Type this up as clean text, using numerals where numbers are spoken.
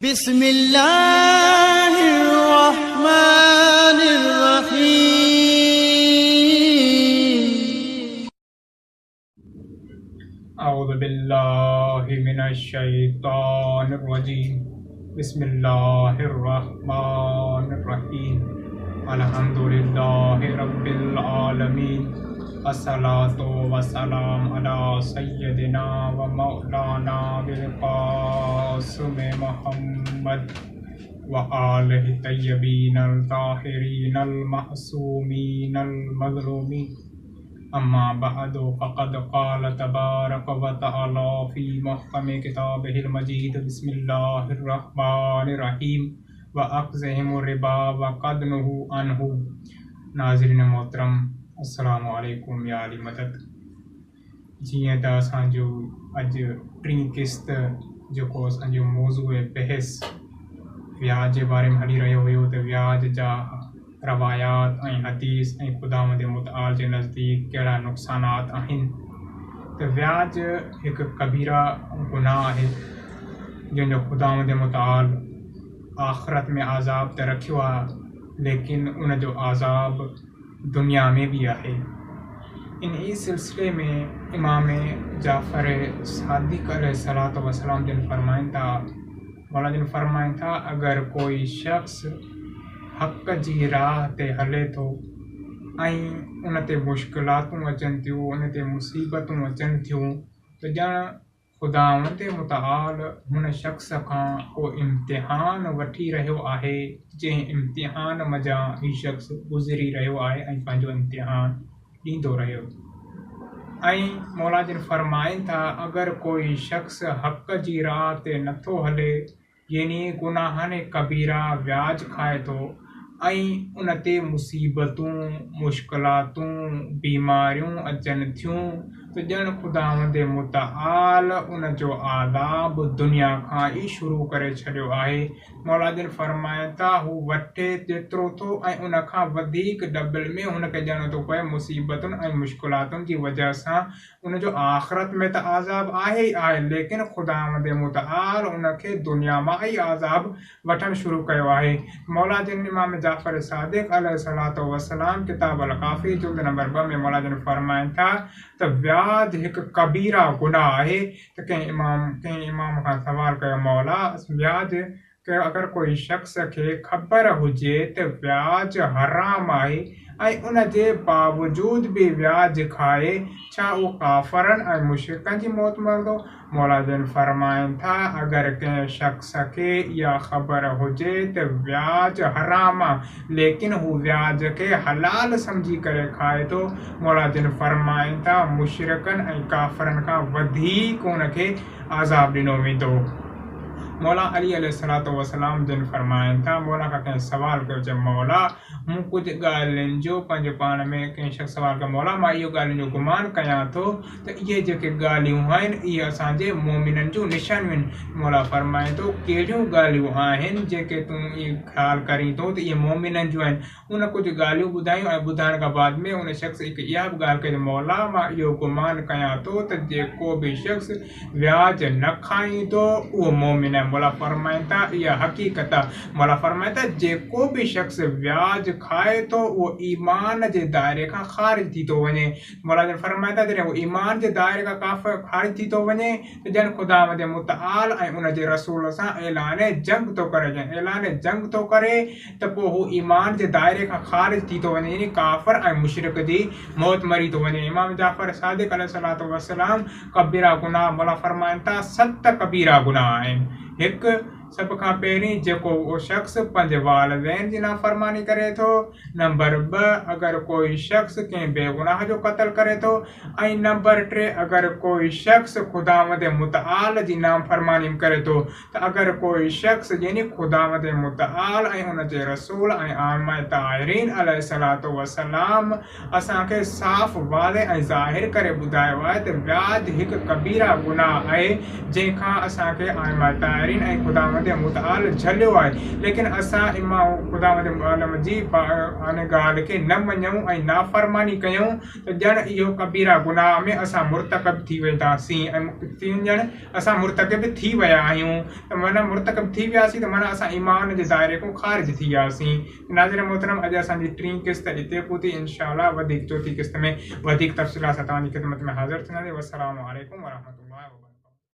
بسم الله الرحمن الرحيم. أعوذ بالله من الشيطان الرجيم. بسم الله الرحمن الرحيم. الحمد لله رب العالمين. الصلاة والسلام على سيدنا ومولانا بالقاسم محمد وآله الطيبين الطاهرين المعصومين المظلومين. أما بعد فقد قال تبارك وتعالى في محكم كتابه المجيد. بسم الله الرحمن الرحيم. وأخذهم الربا وقد نهوا عنه. नाज़रीन मोहतरम, अस्सलामु अलैकुम या अली मदद। जीअं त असांजो अॼु टीं क़िस्त जेको असांजो मौज़ू बहस व्याज जे बारे में हली रहियो हुयो त व्याज जा रवायात ऐं हदीस ऐं ख़ुदावंद मुतआल जे नज़दीक कहिड़ा नुक़सानात आहिनि। त व्याज हिकु कबीरा गुनाह आहे जंहिंजो ख़ुदावंद मुतआल आख़िरत में आज़ाब त रखियो आहे, लेकिन उन जो आज़ाब दुनिया में भी आहे। इन सिलसिले में इमाम जाफ़र सादिक़ अलैहिस्सलातु वस्सलाम जिन फरमाइनि था, मौला जिन फरमाइनि था, अगर कोई शख़्स हक़ जी राह ते हले थो ऐं उन ते मुश्किलातूं अचनि थियूं, उन ते मुसीबतूं अचनि थियूं, त ॼण ख़ुदावंद मुतआल हुन शख़्स खां को इम्तिहान वठी रहियो आहे, जंहिं इम्तिहान मज़ा हीउ शख़्स गुज़री रहियो आहे ऐं पंहिंजो इम्तिहान ॾींदो रहियो। ऐं मौला जिन फरमाइनि था, अगरि कोई शख़्स हक़ जी राह ते नथो हले, यानी गुनाहनि कबीरा व्याज खाए थो ऐं उन ते मुसीबतूं, मुश्किलातूं, बीमारियूं अचनि थियूं, त ॼण ख़ुदावंद मुतआल उन जो आज़ाब दुनिया खां ई शुरू करे छॾियो आहे। मौला जिन फरमाइनि था, हू वठे जेतिरो थो ऐं उन खां वधीक डबल में हुनखे ॼण थो पए मुसीबतुनि ऐं मुश्किलातुनि जी वजह सां। उन जो आख़िरत में त आज़ाब आहे ई आहे, लेकिन ख़ुदावंद मुतआल उनखे दुनिया मां ई आज़ाब वठणु शुरू कयो आहे। मौला जिन इमाम जाफ़र सादिक़ अलैहिस्सलातु वस्सलाम किताब अल-काफ़ी जुल्द नंबर 2 में मौला जिन फरमाइनि था त व्याज हिकु कबीरा गुनाह आहे। त कंहिं इमाम खां सवाल कयो, मौला व्याज अगरि कोई शख़्स खे ख़बर हुजे त व्याज हराम आहे ऐं उन जे बावजूद बि व्याज खाए, छा उहो काफ़रनि ऐं मुशरिकनि जी मौत मरंदो? मौला जिन फरमाइनि था, अगरि कंहिं शख़्स खे इहा ख़बर हुजे त व्याज हराम आहे, लेकिन हू व्याज खे हलाल सम्झी करे खाए थो, मौला जिन फरमाइनि था, मुशरिकनि ऐं काफ़रनि खां वधीक हुनखे आज़ाब ॾिनो वेंदो। मौला अली अलैहिस्सलातु वस्सलाम जिन फरमाइनि था, मौला खां कंहिं सवाल कयो, चए मौला मूं कुझु ॻाल्हियुनि जो पंहिंजे पाण में, कंहिं शख़्स सवाल कयो, मौला मां इहो ॻाल्हियुनि जो गुमान कयां थो त इहे जेके ॻाल्हियूं आहिनि इहे असांजे मोमिननि जूं निशानियूं आहिनि। मौला फरमाए थो, कहिड़ियूं ॻाल्हियूं आहिनि जेके तूं इहे ख़्यालु करीं थो त इहे मोमिननि जूं आहिनि? उन कुझु ॻाल्हियूं ॿुधायूं ऐं ॿुधाइण खां बाद में उन शख़्स हिकु इहा बि ॻाल्हि कई, मौला मां इहो गुमान कयां थो त जेको बि शख़्स व्याज न खाईंदो उहो मोमिन आहे। मौला फरमाइनि था, इहा हक़ीक़त आहे। मौला फरमाइनि था, जेको बि शख़्स व्याज खाए थो उहो ईमान जे दायरे खां ख़ारिज थी थो वञे। मौला जिन फरमाइनि था, जॾहिं उहो ईमान जे दायरे खां ख़ारिज थी थो वञे त ॼण ख़ुदावंद मुतआल ऐं उन जे रसूल सां ऐलान जंग थो करे। जंहिं ऐलान जंग थो करे त पोइ हू ईमान जे दायरे खां ख़ारिज थी थो वञे, यानी काफ़िर ऐं मुशरिक जी मौत मरी थो वञे। इमाम जाफ़र सादिक़ अलैहिस्सलातु वस्सलाम कबीरा गुनाह मौला फरमाइनि था 7 कबीरा गुनाह आहिनि। हिकु, सभ खां पहिरीं जेको उहो शख़्स पंहिंजे वालिदैन जी नाफ़रमानी करे थो। नंबर 2, अगरि कोई शख़्स कंहिं बेगुनाह जो क़त्ल करे थो। ऐं नंबर 3, अगरि कोई शख़्स ख़ुदावंद मुतआल जी नाफ़रमानी करे थो। त अगरि कोई शख़्स यानी ख़ुदावंद मुतआल ऐं उन जे रसूल ऐं आइम्मा ताहिरीन अलैहिस्सलातु वस्सलाम असांखे साफ़ वाज़िह ऐं ज़ाहिर करे ॿुधायो आहे त व्याज हिकु कबीरा गुनाह आहे, जंहिंखां असांखे आइम्मा ताहिरीन ऐं ख़ुदावंद मुतआल झलियो आहे, लेकिन असां इमाम ख़ुदावंद आलम जी हाणे ॻाल्हि खे न मञूं ऐं नाफ़रमानी कयूं त ॼण इहो कबीरा गुनाह में असां मुर्तकब थी वेंदासीं ऐं ॼण असां मुर्तकब थी विया आहियूं। त माना मुर्तकब थी वियासीं त माना असां ईमान जे दायरे खां ख़ारिज थी वियासीं। नाज़रीन मोहतरम, अॼु असांजी टीं क़िस्त हिते पहुती। इंशाअल्लाह वधीक चौथी क़िस्त में वधीक तफ़सीलात सां तव्हांजी ख़िदमत में हाज़िर थींदासीं। वस्सलामु अलैकुम वरहमतुल्लाहि वबरकातुहू।